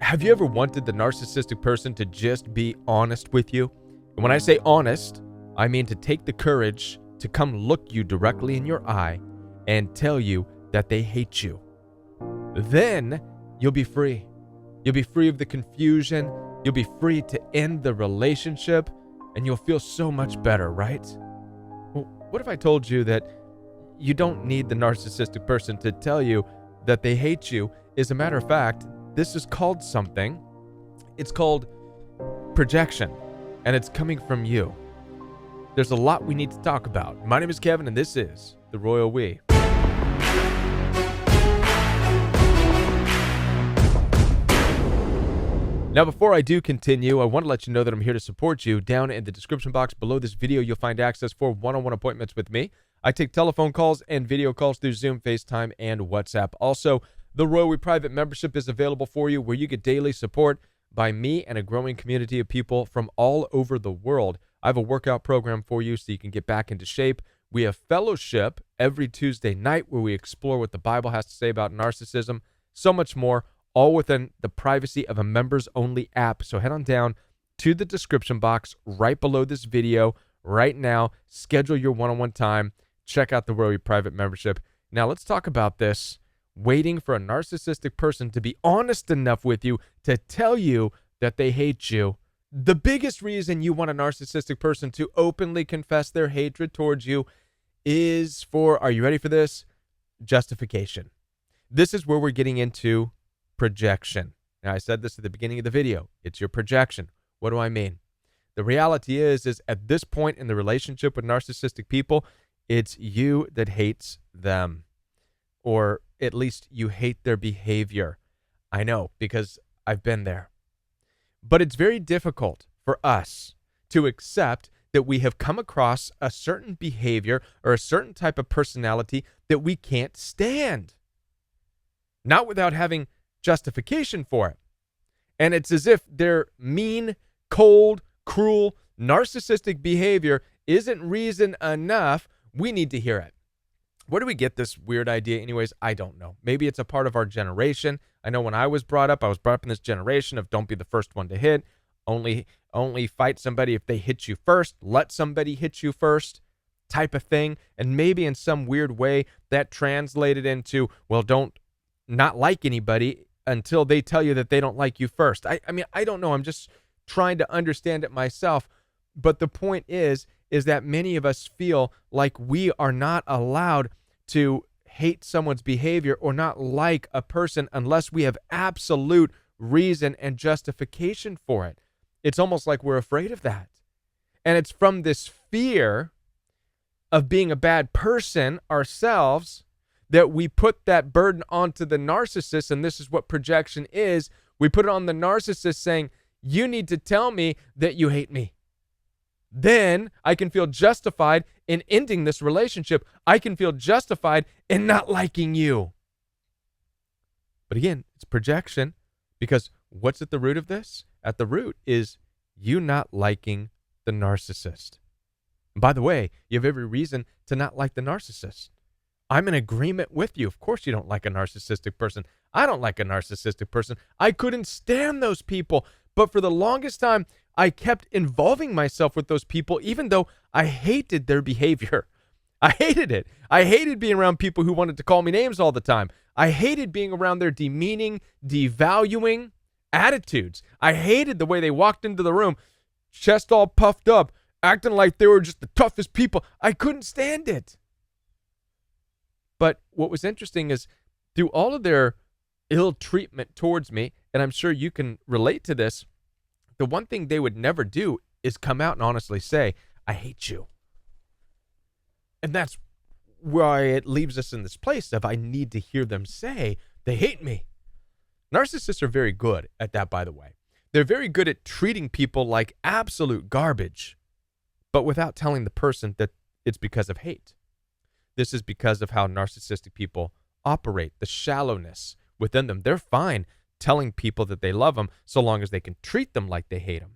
Have you ever wanted the narcissistic person to just be honest with you? And when I say honest, I mean to take the courage to come look you directly in your eye and tell you that they hate you. Then you'll be free. You'll be free of the confusion. You'll be free to end the relationship, and you'll feel so much better, right? Well, what if I told you that you don't need the narcissistic person to tell you that they hate you? As a matter of fact, this is called something. It's called projection, and it's coming from you. There's a lot we need to talk about. My name is Kevin, and this is The Royal We. Now, before I do continue, I want to let you know that I'm here to support you. Down in the description box below this video, you'll find access for one-on-one appointments with me. I take telephone calls and video calls through Zoom, FaceTime, and WhatsApp. Also, the Royal We Private membership is available for you, where you get daily support by me and a growing community of people from all over the world. I have a workout program for you so you can get back into shape. We have fellowship every Tuesday night where we explore what the Bible has to say about narcissism, so much more, all within the privacy of a members-only app. So head on down to the description box right below this video right now. Schedule your one-on-one time. Check out the Royal We Private membership. Now let's talk about this. Waiting for a narcissistic person to be honest enough with you to tell you that they hate you. The biggest reason you want a narcissistic person to openly confess their hatred towards you is for, are you ready for this? Justification. This is where we're getting into projection. Now, I said this at the beginning of the video. It's your projection. What do I mean? The reality is at this point in the relationship with narcissistic people, it's you that hates them. Or at least you hate their behavior. I know, because I've been there. But it's very difficult for us to accept that we have come across a certain behavior or a certain type of personality that we can't stand. Not without having justification for it. And it's as if their mean, cold, cruel, narcissistic behavior isn't reason enough. We need to hear it. Where do we get this weird idea anyways? I don't know. Maybe it's a part of our generation. I know when I was brought up in this generation of don't be the first one to hit. Only fight somebody if they hit you first. Let somebody hit you first type of thing. And maybe in some weird way that translated into, well, don't not like anybody until they tell you that they don't like you first. I mean, I don't know. I'm just trying to understand it myself. But the point is that many of us feel like we are not allowed to hate someone's behavior or not like a person unless we have absolute reason and justification for it. It's almost like we're afraid of that. And it's from this fear of being a bad person ourselves that we put that burden onto the narcissist, and this is what projection is. We put it on the narcissist saying, you need to tell me that you hate me. Then I can feel justified in ending this relationship. I can feel justified in not liking you. But again, it's projection, because what's at the root of this? At the root is you not liking the narcissist. And by the way, you have every reason to not like the narcissist. I'm in agreement with you. Of course you don't like a narcissistic person. I don't like a narcissistic person. I couldn't stand those people. But for the longest time, I kept involving myself with those people, even though I hated their behavior. I hated it. I hated being around people who wanted to call me names all the time. I hated being around their demeaning, devaluing attitudes. I hated the way they walked into the room, chest all puffed up, acting like they were just the toughest people. I couldn't stand it. But what was interesting is through all of their ill treatment towards me, and I'm sure you can relate to this, the one thing they would never do is come out and honestly say, I hate you. And that's why it leaves us in this place of I need to hear them say they hate me. Narcissists are very good at that, by the way. They're very good at treating people like absolute garbage, but without telling the person that it's because of hate. This is because of how narcissistic people operate, the shallowness within them. They're fine telling people that they love them so long as they can treat them like they hate them.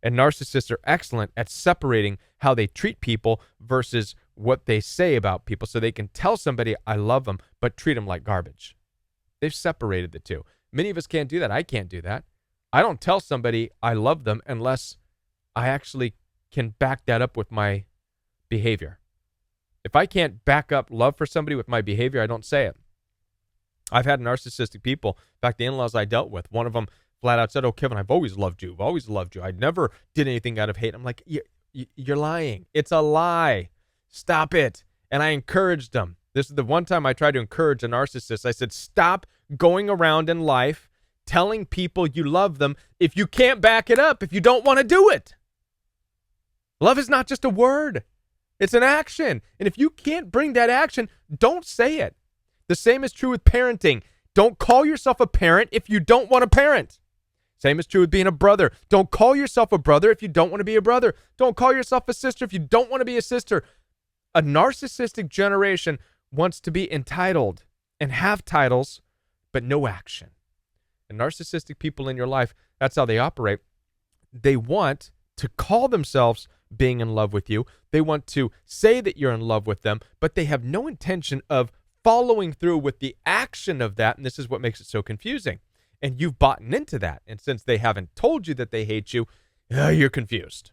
And narcissists are excellent at separating how they treat people versus what they say about people, so they can tell somebody I love them but treat them like garbage. They've separated the two. Many of us can't do that. I can't do that. I don't tell somebody I love them unless I actually can back that up with my behavior. If I can't back up love for somebody with my behavior, I don't say it. I've had narcissistic people. In fact, the in-laws I dealt with, one of them flat out said, "Oh, Kevin, I've always loved you. I've always loved you. I never did anything out of hate." I'm like, you're lying. It's a lie. Stop it. And I encouraged them. This is the one time I tried to encourage a narcissist. I said, stop going around in life telling people you love them if you can't back it up, if you don't want to do it. Love is not just a word. It's an action. And if you can't bring that action, don't say it. The same is true with parenting. Don't call yourself a parent if you don't want to parent. Same is true with being a brother. Don't call yourself a brother if you don't want to be a brother. Don't call yourself a sister if you don't want to be a sister. A narcissistic generation wants to be entitled and have titles, but no action. And narcissistic people in your life, that's how they operate. They want to call themselves being in love with you. They want to say that you're in love with them, but they have no intention of following through with the action of that. And this is what makes it so confusing. And you've bought into that. And since they haven't told you that they hate you, you're confused.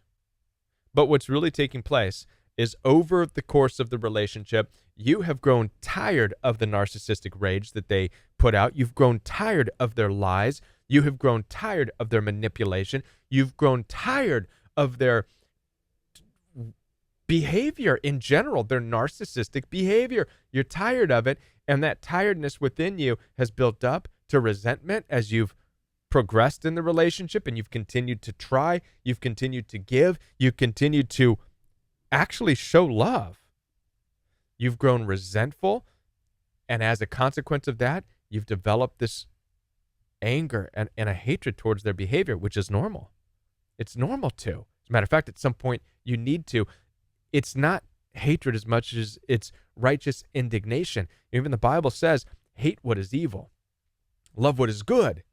But what's really taking place is over the course of the relationship, you have grown tired of the narcissistic rage that they put out. You've grown tired of their lies. You have grown tired of their manipulation. You've grown tired of their behavior in general, their narcissistic behavior. You're tired of it, and that tiredness within you has built up to resentment as you've progressed in the relationship and you've continued to try, you've continued to give, you've continued to actually show love. You've grown resentful, and as a consequence of that, you've developed this anger and a hatred towards their behavior, which is normal. It's normal to. As a matter of fact, at some point, you need to. It's not hatred as much as it's righteous indignation. Even the Bible says, hate what is evil, love what is good.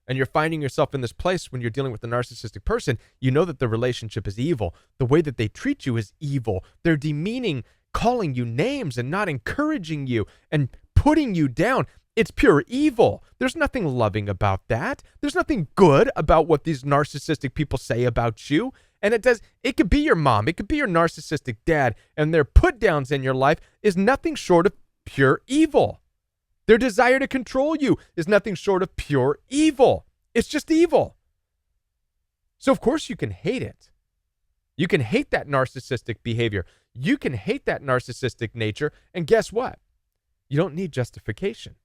And you're finding yourself in this place when you're dealing with a narcissistic person. You know that the relationship is evil. The way that they treat you is evil. They're demeaning, calling you names and not encouraging you and putting you down. It's pure evil. There's nothing loving about that. There's nothing good about what these narcissistic people say about you. And it could be your mom. It could be your narcissistic dad. And their put downs in your life is nothing short of pure evil. Their desire to control you is nothing short of pure evil. It's just evil. So of course you can hate it. You can hate that narcissistic behavior. You can hate that narcissistic nature. And guess what? You don't need justification.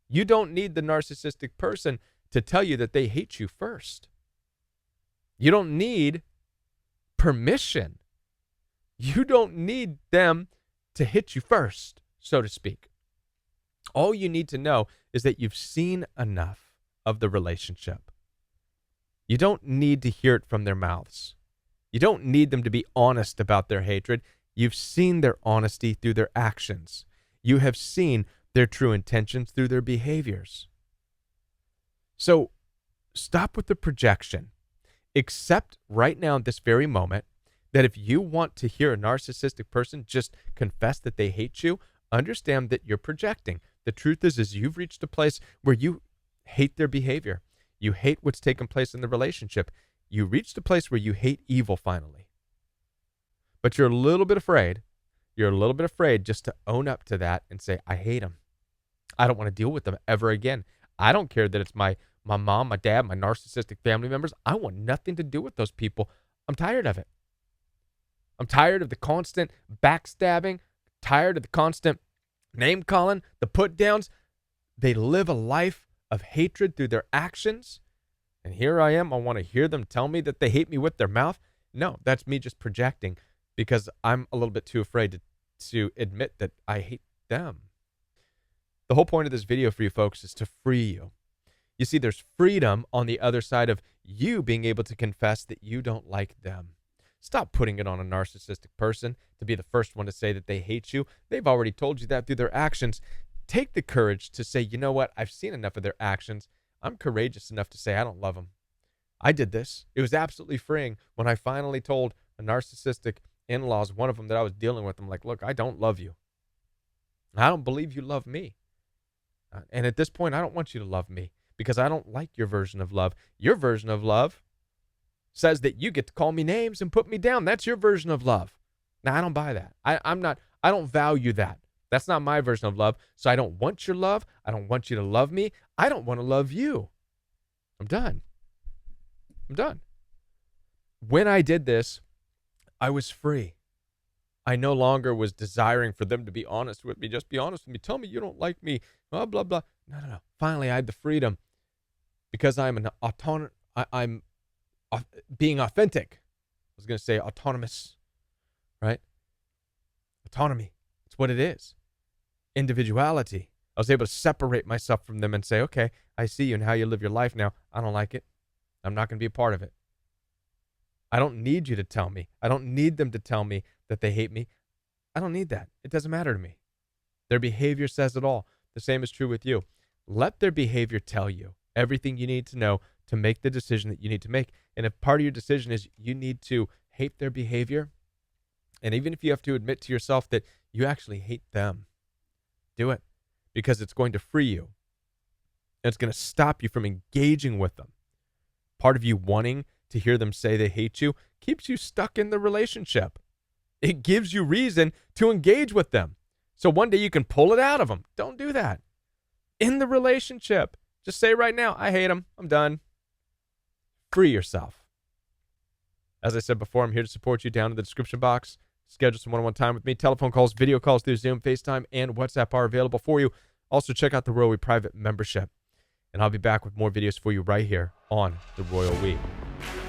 You don't need the narcissistic person to tell you that they hate you first. You don't need permission. You don't need them to hit you first, so to speak. All you need to know is that you've seen enough of the relationship. You don't need to hear it from their mouths. You don't need them to be honest about their hatred. You've seen their honesty through their actions. You have seen their true intentions through their behaviors. So stop with the projection. Accept right now, at this very moment, that if you want to hear a narcissistic person just confess that they hate you, understand that you're projecting. The truth is you've reached a place where you hate their behavior. You hate what's taken place in the relationship. You reached a place where you hate evil finally. But you're a little bit afraid. You're a little bit afraid just to own up to that and say, I hate them. I don't want to deal with them ever again. I don't care that it's my mom, my dad, my narcissistic family members. I want nothing to do with those people. I'm tired of it. I'm tired of the constant backstabbing, tired of the constant name calling, the put downs. They live a life of hatred through their actions. And here I am. I want to hear them tell me that they hate me with their mouth. No, that's me just projecting because I'm a little bit too afraid to admit that I hate them. The whole point of this video for you folks is to free you. You see, there's freedom on the other side of you being able to confess that you don't like them. Stop putting it on a narcissistic person to be the first one to say that they hate you. They've already told you that through their actions. Take the courage to say, you know what? I've seen enough of their actions. I'm courageous enough to say I don't love them. I did this. It was absolutely freeing when I finally told a narcissistic in-laws, one of them that I was dealing with, I'm like, look, I don't love you. I don't believe you love me. And at this point, I don't want you to love me because I don't like your version of love. Your version of love says that you get to call me names and put me down. That's your version of love. Now, I don't buy that. I don't value that. That's not my version of love. So I don't want your love. I don't want you to love me. I don't want to love you. I'm done. I'm done. When I did this, I was free. I no longer was desiring for them to be honest with me. Just be honest with me. Tell me you don't like me. Blah, blah, blah. No. Finally, I had the freedom because I'm an I'm being authentic. I was going to say autonomous, right? Autonomy. It's what it is. Individuality. I was able to separate myself from them and say, okay, I see you and how you live your life now. I don't like it. I'm not going to be a part of it. I don't need you to tell me. I don't need them to tell me that they hate me. I don't need that. It doesn't matter to me. Their behavior says it all. The same is true with you. Let their behavior tell you everything you need to know to make the decision that you need to make. And if part of your decision is you need to hate their behavior, and even if you have to admit to yourself that you actually hate them, do it, because it's going to free you. And it's going to stop you from engaging with them. Part of you wanting to hear them say they hate you keeps you stuck in the relationship. It gives you reason to engage with them. So one day you can pull it out of them. Don't do that. In the relationship, just say right now, I hate them. I'm done. Free yourself. As I said before, I'm here to support you. Down in the description box. Schedule some one-on-one time with me. Telephone calls, video calls through Zoom, FaceTime, and WhatsApp are available for you. Also, check out the Royal We private membership. And I'll be back with more videos for you right here on the Royal We.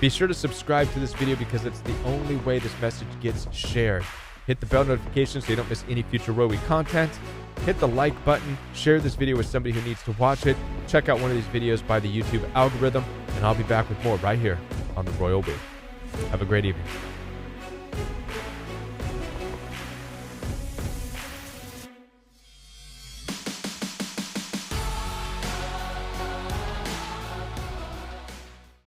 Be sure to subscribe to this video because it's the only way this message gets shared. Hit the bell notification so you don't miss any future Royal We content. Hit the like button. Share this video with somebody who needs to watch it. Check out one of these videos by the YouTube algorithm. And I'll be back with more right here on the Royal We. Have a great evening.